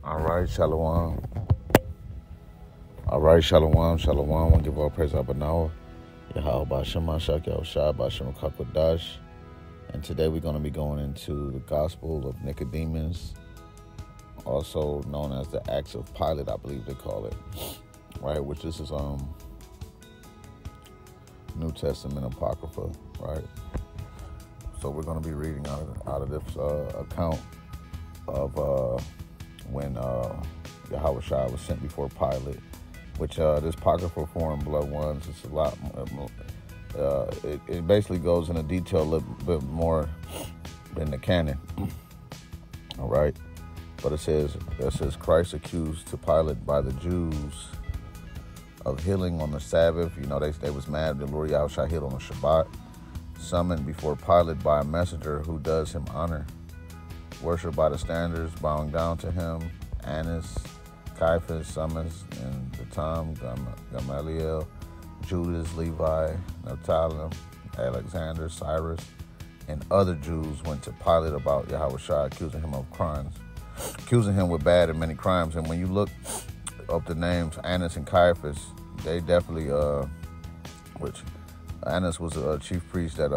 All right, shalom. All right, shalom, shalom. I want to give all praise to Abanawa. Yahweh Bashem Mashak Yahushua Bashem Kakwadash. And today we're going to be going into the Gospel of Nicodemus, also known as the Acts of Pilate, I believe they call it. Right, which this is New Testament Apocrypha, right? So we're going to be reading out of this account of when Yahushua was sent before Pilate, which this apocryphal form, blood ones, it's a lot. It basically goes into detail a little bit more than the canon. All right, but it says Christ accused to Pilate by the Jews of healing on the Sabbath. You know, they was mad the Lord Yahushua healed on the Shabbat. Summoned before Pilate by a messenger who does him honor. Worshipped by the standards, bowing down to him. Annas, Caiaphas, Summons, and the Tom, Gamaliel, Judas, Levi, Naphtali, Alexander, Cyrus, and other Jews went to Pilate about Yahushua, accusing him of crimes, accusing him with bad and many crimes. And when you look up the names, Annas and Caiaphas, they definitely, which Annas was a chief priest that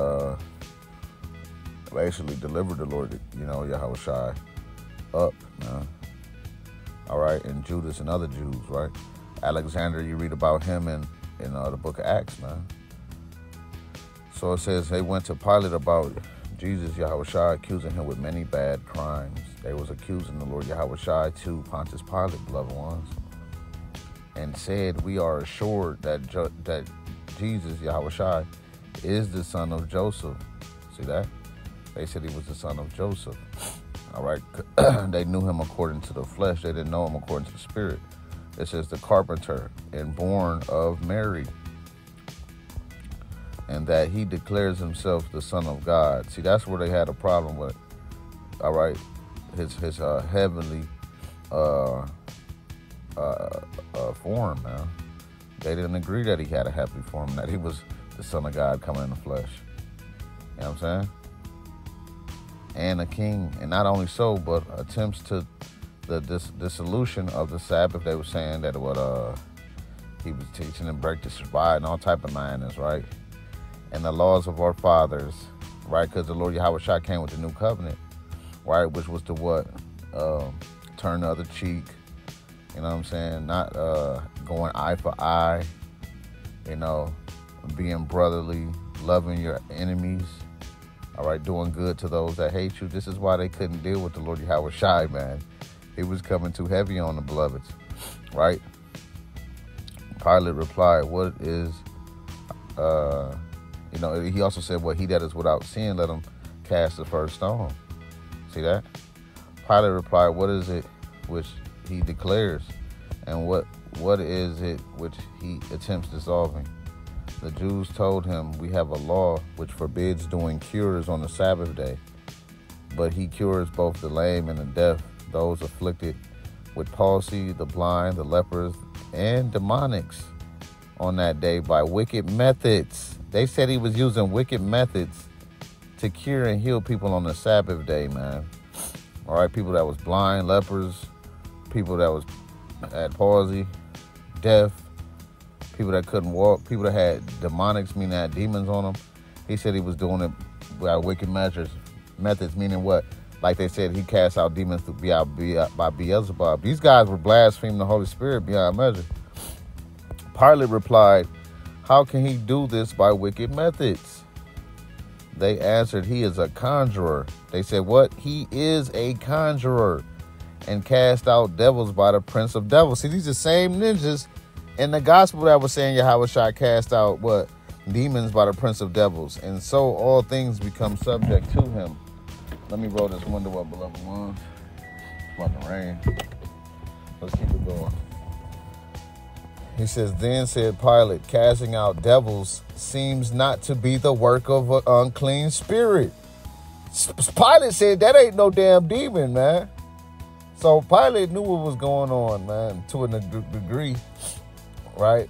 basically delivered the Lord, Yahushua up, man. All right, and Judas and other Jews, right? Alexander, you read about him in the book of Acts, man. So it says they went to Pilate about Jesus, Yahushua, accusing him with many bad crimes. They was accusing the Lord Yahushua to Pontius Pilate, beloved ones, and said, we are assured that Jesus, Yahushua, is the son of Joseph. See that? They said he was the son of Joseph. All right. They knew him according to the flesh. They didn't know him according to the spirit. It says the carpenter and born of Mary. And that he declares himself the son of God. See, that's where they had a problem with. All right. His heavenly form, man. They didn't agree that he had a heavenly form, that he was the son of God coming in the flesh. You know what I'm saying? And a king. And not only so, but attempts to the dissolution of the Sabbath. They were saying that he was teaching them break the Shabbat and all type of madness, right? And the laws of our fathers, right? Because the Lord Yahushua came with the new covenant, right? Which was to what? Turn the other cheek. You know what I'm saying? Not going eye for eye, being brotherly, loving your enemies, all right, doing good to those that hate you. This is why they couldn't deal with the Lord Yahushua, man. He was coming too heavy on the beloveds, right? Pilate replied, what is, he also said, he that is without sin, let him cast the first stone. See that? Pilate replied, what is it which he declares, and what is it which he attempts dissolving? The Jews told him, we have a law which forbids doing cures on the Sabbath day, but he cures both the lame and the deaf, those afflicted with palsy, the blind, the lepers, and demonics on that day by wicked methods. They said he was using wicked methods to cure and heal people on the Sabbath day, man. All right, people that was blind, lepers, people that had palsy, deaf, people that couldn't walk, people that had demonics, meaning had demons on them. He said he was doing it by wicked methods, meaning what? Like they said, he cast out demons by Beelzebub. These guys were blaspheming the Holy Spirit beyond measure. Pilate replied, how can he do this by wicked methods? They answered, he is a conjurer. They said, what? He is a conjurer and cast out devils by the prince of devils. See, these are the same ninjas in the gospel that was saying Yahushua cast out what? Demons by the prince of devils. And so all things become subject to him. Let me roll this window up, beloved ones. It's about to rain. Let's keep it going. He says, then said Pilate, casting out devils seems not to be the work of an unclean spirit. Pilate said, that ain't no damn demon, man. So Pilate knew what was going on, man, to a degree, right?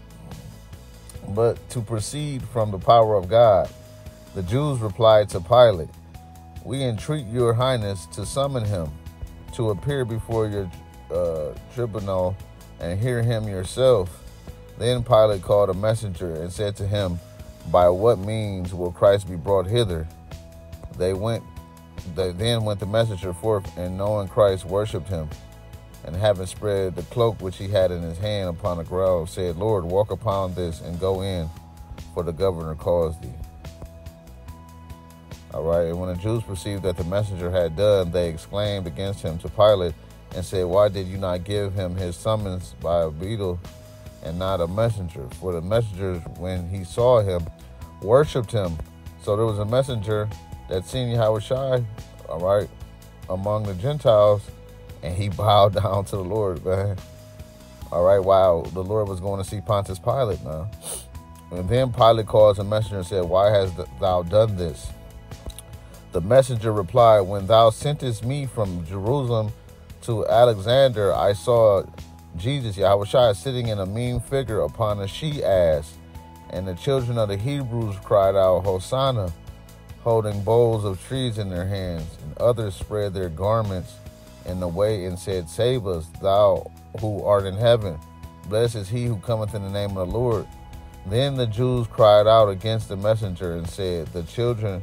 But to proceed from the power of God, the Jews replied to Pilate, we entreat your highness to summon him to appear before your tribunal and hear him yourself. Then Pilate called a messenger and said to him, by what means will Christ be brought hither? Then went the messenger forth, and knowing Christ worshipped him. And having spread the cloak which he had in his hand upon the ground, said, Lord, walk upon this and go in, for the governor calls thee. All right, and when the Jews perceived that the messenger had done, they exclaimed against him to Pilate and said, why did you not give him his summons by a beadle and not a messenger? For the messenger, when he saw him, worshipped him. So there was a messenger that seen Yahushua, all right, among the Gentiles, and he bowed down to the Lord, man. All right, while the Lord was going to see Pontius Pilate, man. And then Pilate calls a messenger and said, why hast thou done this? The messenger replied, when thou sentest me from Jerusalem to Alexander, I saw Jesus, Yahushua, sitting in a mean figure upon a she-ass. And the children of the Hebrews cried out, Hosanna, holding bowls of trees in their hands. And others spread their garments in the way and said, save us, thou who art in heaven. Blessed is he who cometh in the name of the Lord. Then the Jews cried out against the messenger and said, the children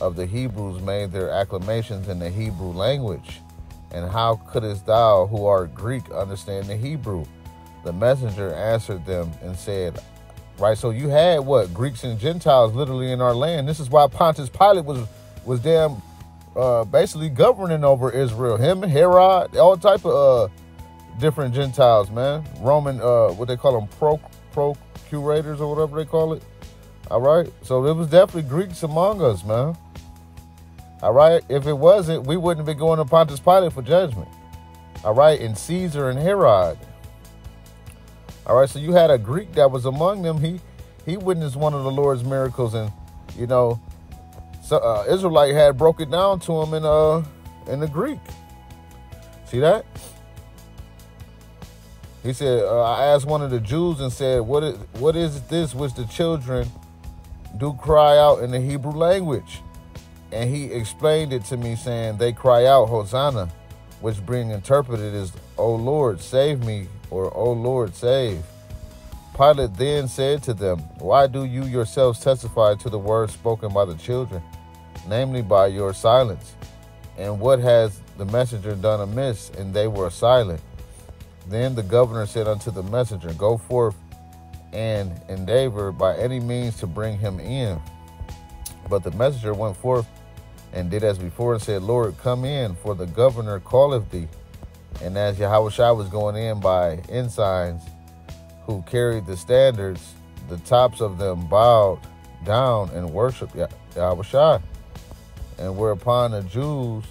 of the Hebrews made their acclamations in the Hebrew language. And how couldest thou, who art Greek, understand the Hebrew? The messenger answered them and said, right, so you had what? Greeks and Gentiles literally in our land. This is why Pontius Pilate was damn basically governing over Israel. Him and Herod, all type of different Gentiles, man. Roman, what they call them, procurators or whatever they call it. All right, so there was definitely Greeks among us, man. All right, if it wasn't, we wouldn't be going to Pontius Pilate for judgment. All right, and Caesar and Herod. All right, so you had a Greek that was among them. He witnessed one of the Lord's miracles, and you know, so Israelite had broke it down to him in the Greek. See that? He said, I asked one of the Jews and said, what is this which the children do cry out in the Hebrew language? And he explained it to me, saying, they cry out, Hosanna, which being interpreted is, O Lord, save me, or O Lord, save. Pilate then said to them, why do you yourselves testify to the words spoken by the children, namely by your silence? And what has the messenger done amiss? And they were silent. Then the governor said unto the messenger, go forth and endeavor by any means to bring him in. But the messenger went forth and did as before and said, Lord, come in, for the governor calleth thee. And as Yahushua was going in by ensigns who carried the standards, the tops of them bowed down and worshiped Yahushua. And whereupon the Jews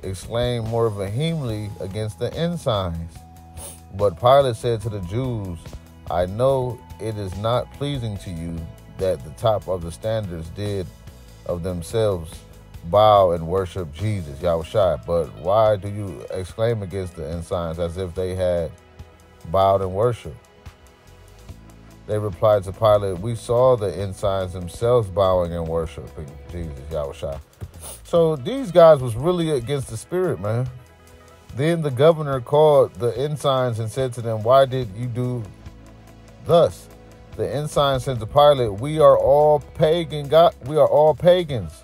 exclaimed more vehemently against the ensigns. But Pilate said to the Jews, I know it is not pleasing to you that the top of the standards did of themselves bow and worship Jesus, Yahushua. But why do you exclaim against the ensigns as if they had bowed and worshiped? They replied to Pilate, we saw the ensigns themselves bowing and worshiping Jesus, Yahushua. So these guys was really against the spirit, man. Then the governor called the ensigns and said to them, why did you do thus? The ensigns said to Pilate, we are all pagan. We are all pagans.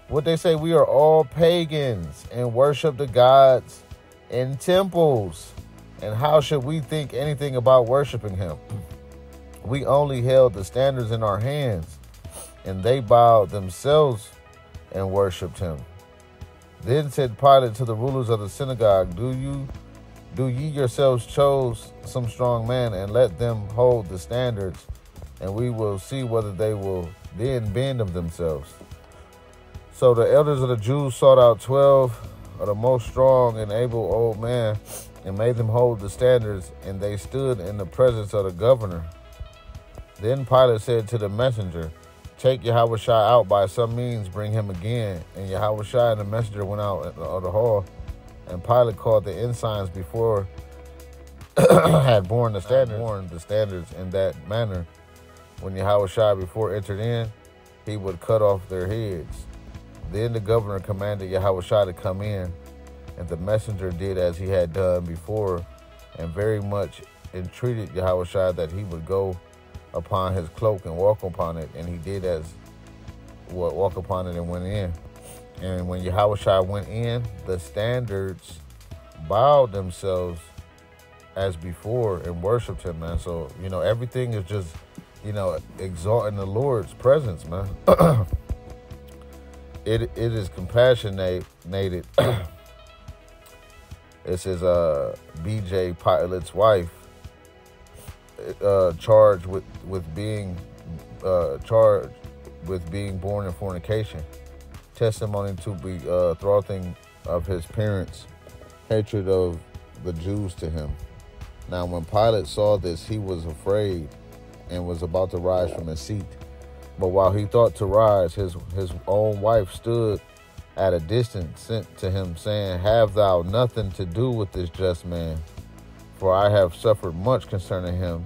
What they say, we are all pagans and worship the gods in temples. And how should we think anything about worshiping him? We only held the standards in our hands, and they bowed themselves and worshipped him. Then said Pilate to the rulers of the synagogue, do ye yourselves chose some strong man and let them hold the standards, and we will see whether they will then bend of themselves. So the elders of the Jews sought out 12 of the most strong and able old men and made them hold the standards, and they stood in the presence of the governor. Then Pilate said to the messenger, take Yahushua out by some means, bring him again. And Yahushua and the messenger went out of the hall, and Pilate called the ensigns before had borne the standards in that manner. When Yahushua before entered in, he would cut off their heads. Then the governor commanded Yahushua to come in, And the messenger did as he had done before, and very much entreated Yahushua that he would go upon his cloak and walk upon it. And he did as walk upon it and went in. And when Yahushua went in, the standards bowed themselves as before and worshiped him, man. So, everything is just, exalting the Lord's presence, man. It is compassionated. It says BJ Pilate's wife charged with being born in fornication, testimony to be thwarting of his parents' hatred of the Jews to him. Now, when Pilate saw this, he was afraid and was about to rise from his seat. But while he thought to rise, his own wife stood at a distance, sent to him, saying, "Have thou nothing to do with this just man? For I have suffered much concerning him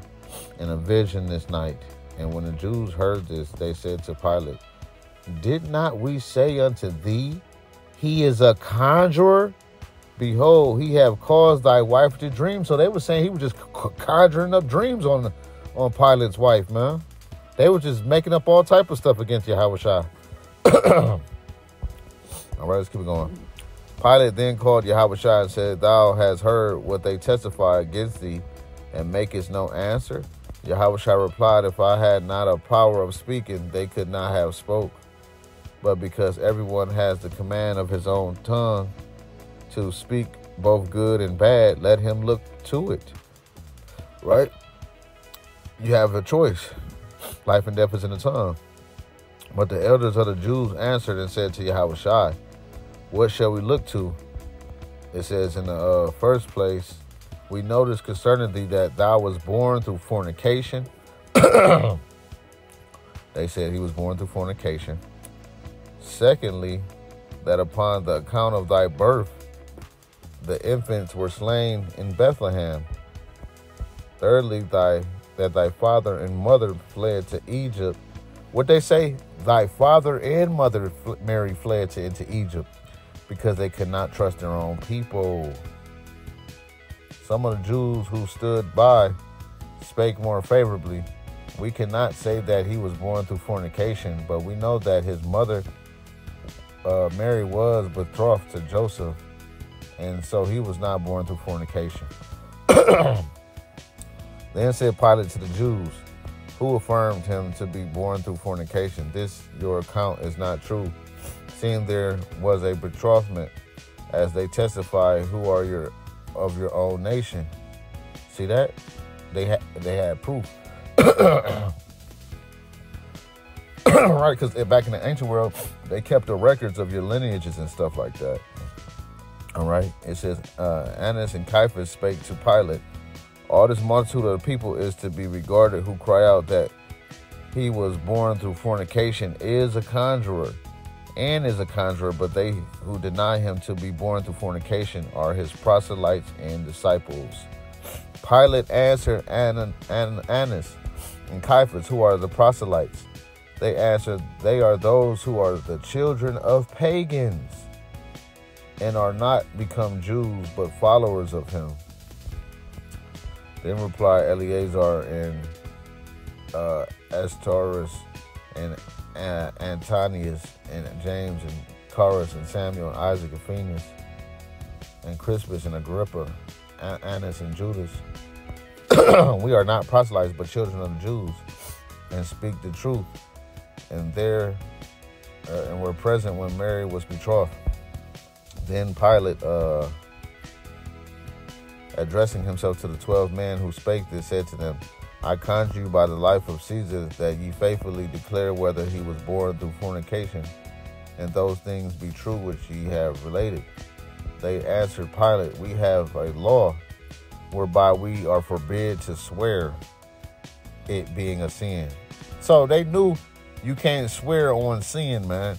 in a vision this night." And when the Jews heard this, they said to Pilate, "Did not we say unto thee, he is a conjurer? Behold, he have caused thy wife to dream." So they were saying he was just conjuring up dreams on Pilate's wife, man. They were just making up all type of stuff against Yahushua. All right, let's keep it going. Pilate then called Yahushua and said, "Thou hast heard what they testify against thee, and makest no answer?" Yahushua replied, "If I had not a power of speaking, they could not have spoke. But because everyone has the command of his own tongue to speak both good and bad, let him look to it." Right? You have a choice. Life and death is in the tongue. But the elders of the Jews answered and said to Yahushua, "What shall we look to?" It says in the first place, "We notice concerning thee that thou was born through fornication." They said he was born through fornication. Secondly, that upon the account of thy birth, the infants were slain in Bethlehem. Thirdly, that thy father and mother fled to Egypt. What they say? Thy father and mother, Mary, fled into Egypt because they could not trust their own people. Some of the Jews who stood by spake more favorably. "We cannot say that he was born through fornication, but we know that his mother, Mary, was betrothed to Joseph, and so he was not born through fornication." Then said Pilate to the Jews, who affirmed him to be born through fornication, "This your account is not true, seeing there was a betrothment, as they testify, who are of your own nation." See that? They had proof. Right, because back in the ancient world, they kept the records of your lineages and stuff like that. All right. It says, Annas and Caiaphas spake to Pilate, "All this multitude of the people is to be regarded who cry out that he was born through fornication is a conjurer, but they who deny him to be born through fornication are his proselytes and disciples." Pilate answered Annas and Caiaphas, "Who are the proselytes?" They answered, "They are those who are the children of pagans, and are not become Jews, but followers of him." Then replied Eleazar and Astoris and Antonius and James and Carus and Samuel and Isaac and Phoenix and Crispus and Agrippa, Annas and Judas. "We are not proselytes, but children of the Jews, and speak the truth. And were present when Mary was betrothed." Then Pilate, addressing himself to the 12 men who spake this, said to them, "I conjure you by the life of Caesar that ye faithfully declare whether he was born through fornication, and those things be true which ye have related." They answered Pilate, "We have a law whereby we are forbid to swear, it being a sin." So they knew you can't swear on sin, man.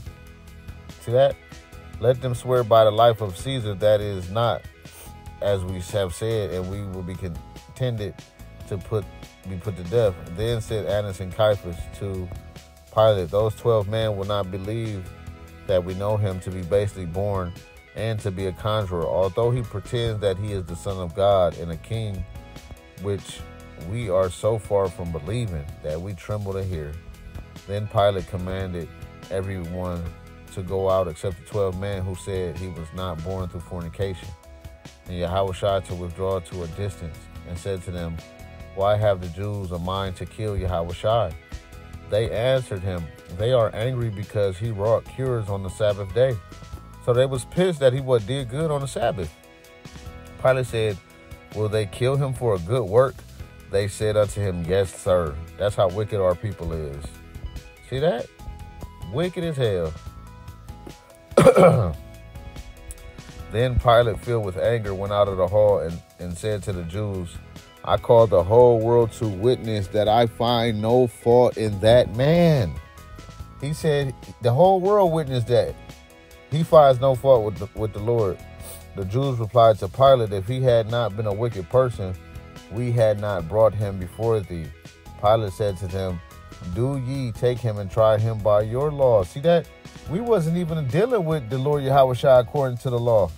See that? Let them swear by the life of Caesar, that is not, as we have said, and we will be contended to be put to death. Then said Annas and Caiaphas to Pilate, "Those 12 men will not believe that we know him to be basically born and to be a conjurer, although he pretends that he is the Son of God and a king, which we are so far from believing that we tremble to hear. Then Pilate commanded everyone to go out except the 12 men who said he was not born through fornication, and Yahushua to withdraw to a distance, and said to them, why have the Jews a mind to kill Yahushua? They answered him, they are angry because he wrought cures on the Sabbath day. So they was pissed that he did good on the Sabbath. Pilate said, will they kill him for a good work? They said unto him, yes, sir. That's how wicked our people is. See that? Wicked as hell. Then Pilate, filled with anger, went out of the hall and said to the Jews, I call the whole world to witness that I find no fault in that man. He said the whole world witnessed that. He finds no fault with the Lord. The Jews replied to Pilate, if he had not been a wicked person, we had not brought him before thee. Pilate said to them, do ye take him and try him by your law. See that? We wasn't even dealing with the Lord Yahushua according to the law.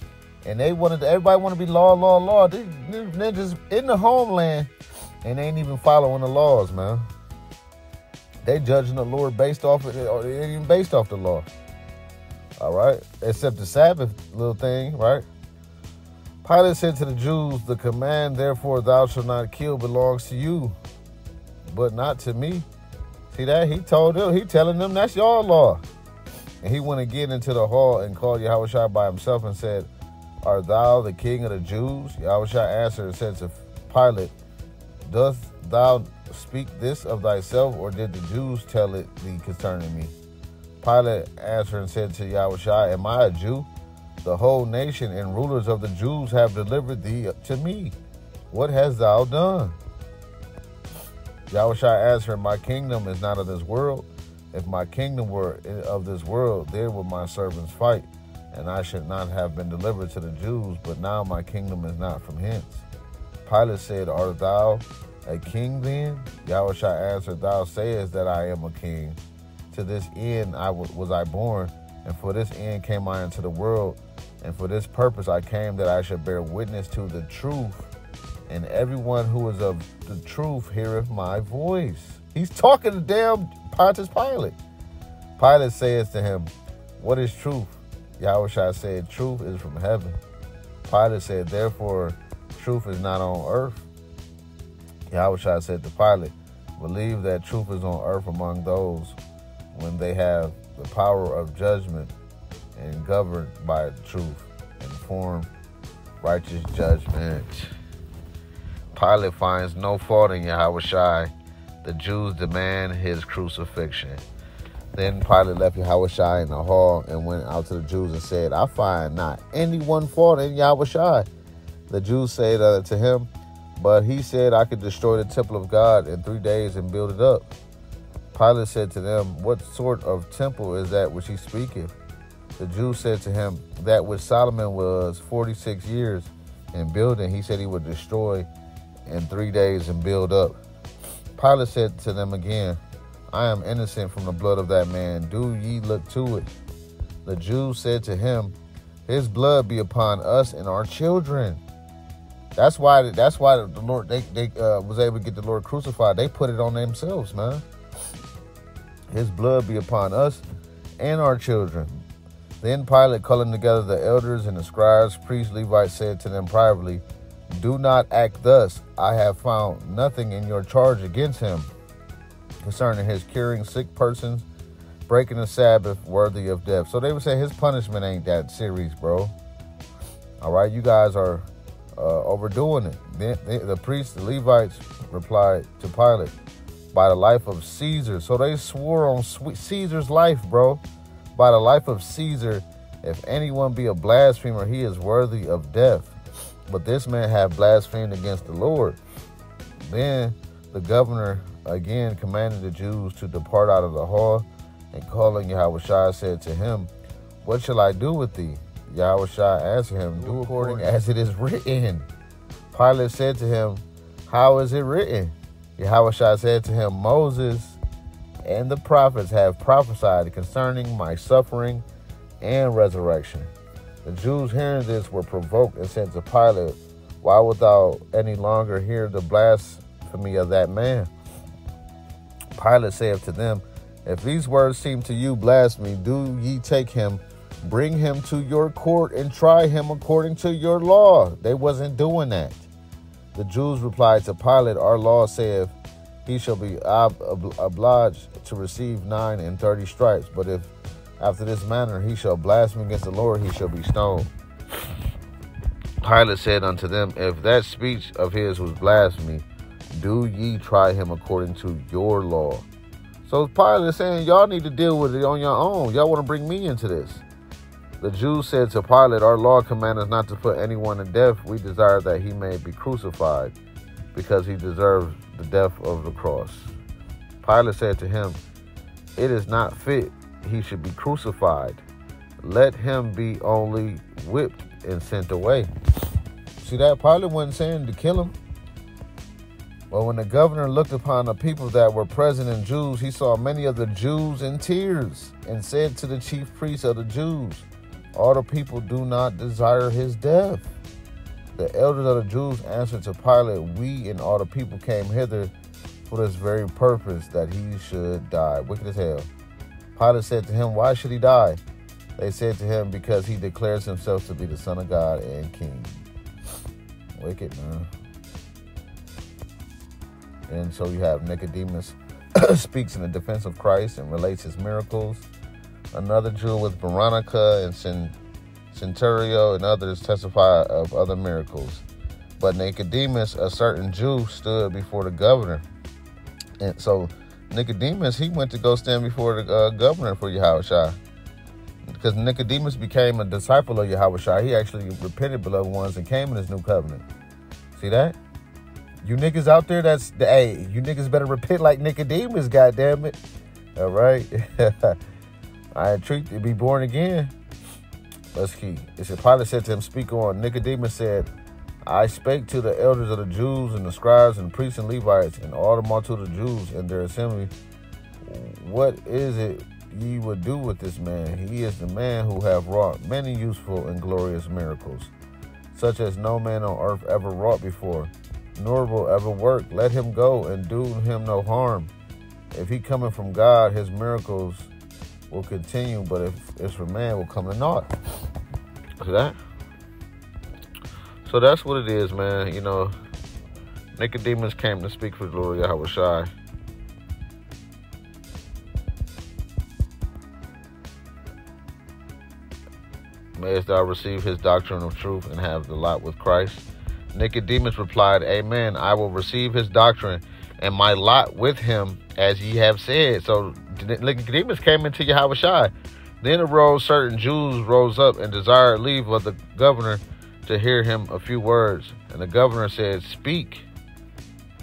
And everybody wanted to be law. They're just in the homeland and they ain't even following the laws, man. They judging the Lord based off it, or it ain't even based off the law. All right? Except the Sabbath little thing, right? Pilate said to the Jews, the command, therefore, thou shalt not kill, belongs to you, but not to me. See that? He telling them that's your law. And he went again into the hall and called Yahushua by himself and said, art thou the king of the Jews? Yahushua answered and said to Pilate, dost thou speak this of thyself, or did the Jews tell it thee concerning me? Pilate answered and said to Yahushua, am I a Jew? The whole nation and rulers of the Jews have delivered thee to me. What hast thou done? Yahushua answered, my kingdom is not of this world. If my kingdom were of this world, then would my servants fight, and I should not have been delivered to the Jews, but now my kingdom is not from hence. Pilate said, art thou a king then? Yahushua answered, thou sayest that I am a king. To this end was I born, and for this end came I into the world, and for this purpose I came, that I should bear witness to the truth. And everyone who is of the truth heareth my voice. He's talking to damn Pontius Pilate. Pilate says to him, what is truth? Yahushua said, truth is from heaven. Pilate said, therefore, truth is not on earth. Yahushua said to Pilate, believe that truth is on earth among those when they have the power of judgment and governed by the truth and form righteous judgment. Pilate finds no fault in Yahushua. The Jews demand his crucifixion. Then Pilate left Yahushua in the hall and went out to the Jews and said, I find not any one fault in Yahushua. The Jews said to him, but he said, I could destroy the temple of God in 3 days and build it up. Pilate said to them, what sort of temple is that which he speaketh? The Jews said to him, that which Solomon was 46 years in building, he said he would destroy in 3 days and build up. Pilate said to them again, I am innocent from the blood of that man. Do ye look to it? The Jews said to him, his blood be upon us and our children. That's why the Lord, they was able to get the Lord crucified. They put it on themselves, man. His blood be upon us and our children. Then Pilate, calling together the elders and the scribes, priests, Levites, said to them privately, do not act thus. I have found nothing in your charge against him concerning his curing sick persons, breaking the Sabbath, worthy of death. So they would say his punishment ain't that serious, bro. All right, you guys are overdoing it. Then the priests, the Levites, replied to Pilate, by the life of Caesar. So they swore on Caesar's life, bro. By the life of Caesar, if anyone be a blasphemer, he is worthy of death. But this man hath blasphemed against the Lord. Then the governor again commanded the Jews to depart out of the hall, and calling Yahushua said to him, what shall I do with thee? Yahushua answered him, do according as it is written. Pilate said to him, how is it written? Yahushua said to him, Moses and the prophets have prophesied concerning my suffering and resurrection. The Jews hearing this were provoked and said to Pilate, "Why wilt thou any longer hear the blasphemy of that man?" Pilate saith to them, "If these words seem to you blasphemy, do ye take him, bring him to your court, and try him according to your law." They wasn't doing that. The Jews replied to Pilate, "Our law saith he shall be obliged to receive 9 and 30 stripes, but if after this manner he shall blaspheme against the Lord, he shall be stoned." Pilate said unto them, "If that speech of his was blasphemy, do ye try him according to your law." So Pilate is saying, y'all need to deal with it on your own. Y'all want to bring me into this. The Jews said to Pilate, "Our law commands us not to put anyone to death. We desire that he may be crucified, because he deserves the death of the cross." Pilate said to him, "It is not fit he should be crucified. Let him be only whipped and sent away." See that? Pilate wasn't saying to kill him. But when the governor looked upon the people that were present and Jews, he saw many of the Jews in tears, and said to the chief priests of the Jews, "All the people do not desire his death." The elders of the Jews answered to Pilate, "We and all the people came hither for this very purpose, that he should die." Wicked as hell. Pilate said to him, "Why should he die?" They said to him, "Because he declares himself to be the Son of God and King." Wicked, man. And so you have Nicodemus speaks in the defense of Christ and relates his miracles. Another Jew with Veronica and Centurio and others testify of other miracles. But Nicodemus, a certain Jew, stood before the governor. And so Nicodemus, he went to go stand before the governor for Yahushua. Because Nicodemus became a disciple of Yahushua. He actually repented, beloved ones, and came in his new covenant. See that? You niggas out there, you niggas better repent like Nicodemus, goddammit. All right? I entreat to be born again. That's key. It said, Pilate said to him, "Speak on." Nicodemus said, "I spake to the elders of the Jews and the scribes and priests and Levites and all the multitude of Jews in their assembly. What is it ye would do with this man? He is the man who have wrought many useful and glorious miracles, such as no man on earth ever wrought before, nor will ever work. Let him go and do him no harm. If he cometh from God, his miracles will continue, but if it's from man, will come to naught." See that? So that's what it is, man. You know, Nicodemus came to speak for the Lord Yahushua. Mayest thou receive his doctrine of truth and have the lot with Christ. Nicodemus replied, "Amen. I will receive his doctrine and my lot with him, as ye have said." So Nicodemus came into Yahushua. Then arose certain Jews rose up and desired leave of the governor to hear him a few words. And the governor said, "Speak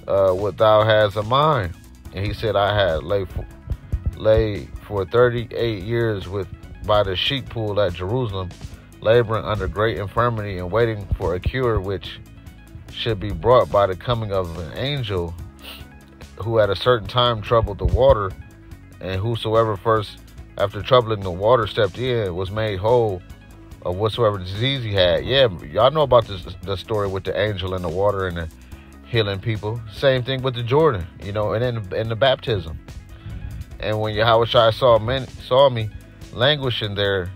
what thou hast a mind." And he said, "I had lay for 38 years by the sheep pool at Jerusalem, laboring under great infirmity and waiting for a cure which should be brought by the coming of an angel, who at a certain time troubled the water, and whosoever first after troubling the water stepped in was made whole of whatsoever disease he had." Yeah, y'all know about the story with the angel in the water and the healing people. Same thing with the Jordan, you know, and in the baptism. And when Yahushua saw me languishing there,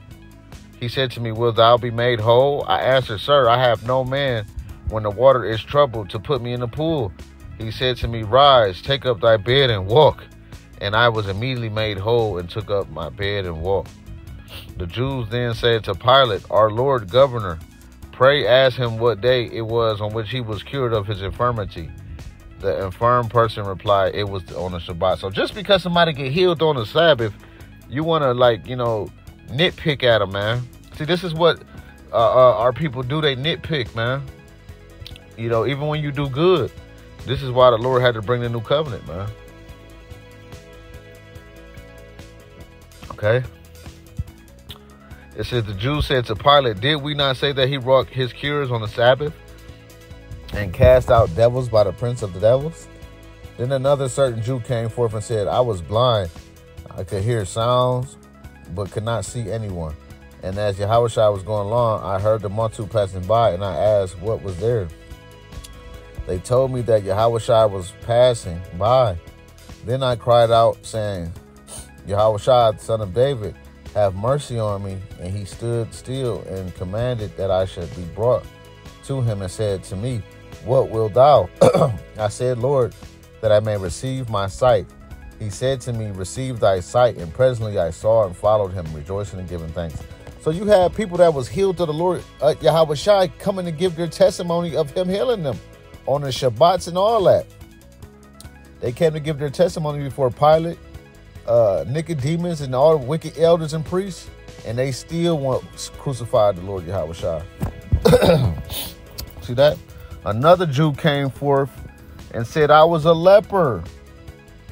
he said to me, "Wilt thou be made whole?" I answered, "Sir, I have no man when the water is troubled to put me in the pool." He said to me, "Rise, take up thy bed and walk." And I was immediately made whole and took up my bed and walked. The Jews then said to Pilate, "Our Lord Governor, pray ask him what day it was on which he was cured of his infirmity." The infirm person replied, "It was on the Shabbat." So just because somebody get healed on the Sabbath, you want to, nitpick at them, man. See, this is what our people do. They nitpick, man. You know, even when you do good. This is why the Lord had to bring the new covenant, man. Okay? It says, the Jews said to Pilate, "Did we not say that he wrought his cures on the Sabbath and cast out devils by the prince of the devils?" Then another certain Jew came forth and said, "I was blind. I could hear sounds, but could not see anyone. And as Yahushua was going along, I heard the multitude passing by, and I asked what was there. They told me that Yahushua was passing by. Then I cried out, saying, Yahushua, son of David, have mercy on me. And he stood still and commanded that I should be brought to him, and said to me, what wilt thou? I said, Lord, that I may receive my sight. He said to me, receive thy sight. And presently I saw and followed him, rejoicing and giving thanks. So you had people that was healed to the Lord, Yahushua, coming to give their testimony of him healing them on the Shabbats and all that. They came to give their testimony before Pilate, Nicodemus, and all the wicked elders and priests, and they still crucified the Lord Yahushua. See that? Another Jew came forth and said, I was a leper,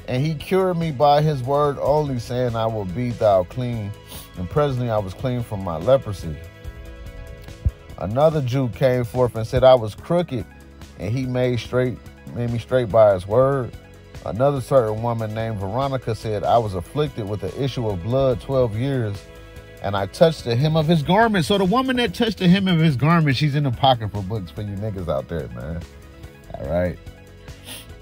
and he cured me by his word only, saying, I will be thou clean. And presently I was clean from my leprosy. Another Jew came forth and said, I was crooked, and he made me straight by his word. Another certain woman named Veronica said, I was afflicted with the issue of blood 12 years, and I touched the hem of his garment. So the woman that touched the hem of his garment, she's in the pocket for books for you niggas out there, man. All right.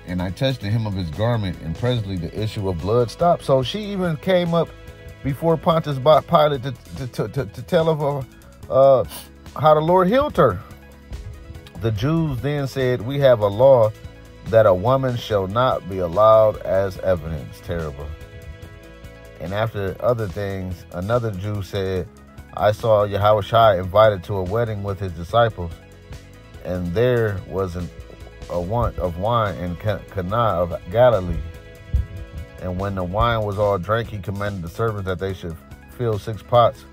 And I touched the hem of his garment, and presently the issue of blood stopped. So she even came up before Pontius Pilate to tell of her how the Lord healed her. The Jews then said, we have a law that a woman shall not be allowed as evidence. Terrible. And after other things, another Jew said, I saw Yahushua invited to a wedding with his disciples, and there was a want of wine in Cana of Galilee. And when the wine was all drank, he commanded the servants that they should fill 6 pots,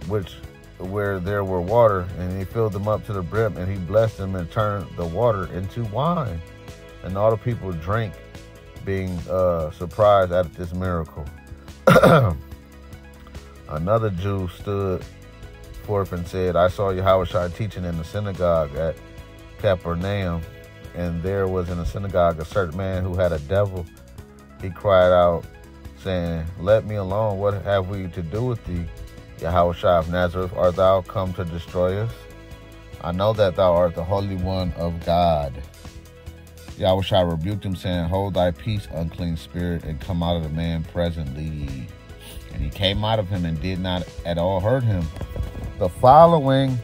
where there were water, and he filled them up to the brim, and he blessed them and turned the water into wine. And all the people drank, being surprised at this miracle. Another Jew stood forth and said, I saw Yahushua teaching in the synagogue at Capernaum, and there was in the synagogue a certain man who had a devil. He cried out, saying, let me alone. What have we to do with thee, Yahushua of Nazareth? Art thou come to destroy us? I know that thou art the Holy One of God. Yahushua rebuked him, saying, hold thy peace, unclean spirit, and come out of the man presently. And he came out of him and did not at all hurt him. The following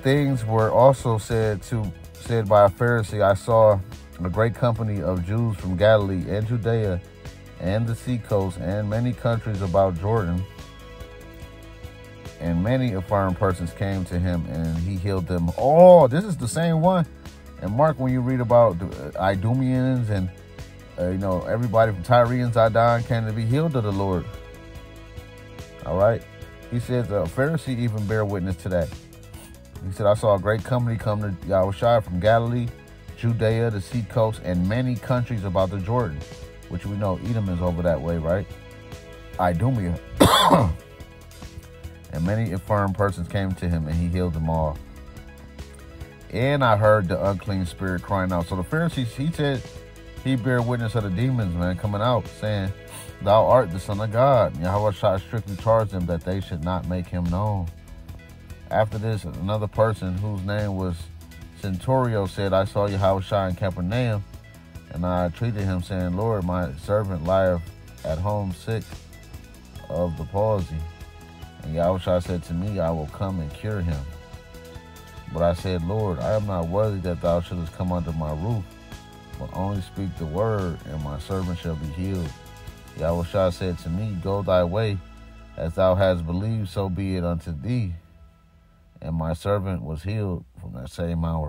things were also said by a Pharisee. I saw a great company of Jews from Galilee and Judea and the seacoast and many countries about Jordan. And many affirm persons came to him, and he healed them all. This is the same one. And Mark, when you read about the Idumeans and everybody from Tyre and Zidon came to be healed of the Lord. All right. He says a Pharisee even bear witness to that. He said, I saw a great company come to Yahushua from Galilee, Judea, the seacoast, and many countries about the Jordan, which we know Edom is over that way, right? Idumea. And many infirm persons came to him, and he healed them all. And I heard the unclean spirit crying out. So the Pharisees, he said, he bear witness of the demons, man, coming out, saying, thou art the Son of God. And Yahushua strictly charged them that they should not make him known. After this, another person whose name was Centurio said, I saw Yahushua in Capernaum, and I treated him, saying, Lord, my servant lieth at home sick of the palsy. And Yahushua said to me, I will come and cure him. But I said, Lord, I am not worthy that thou shouldest come under my roof, but only speak the word, and my servant shall be healed. Yahushua said to me, go thy way, as thou hast believed, so be it unto thee. And my servant was healed from that same hour.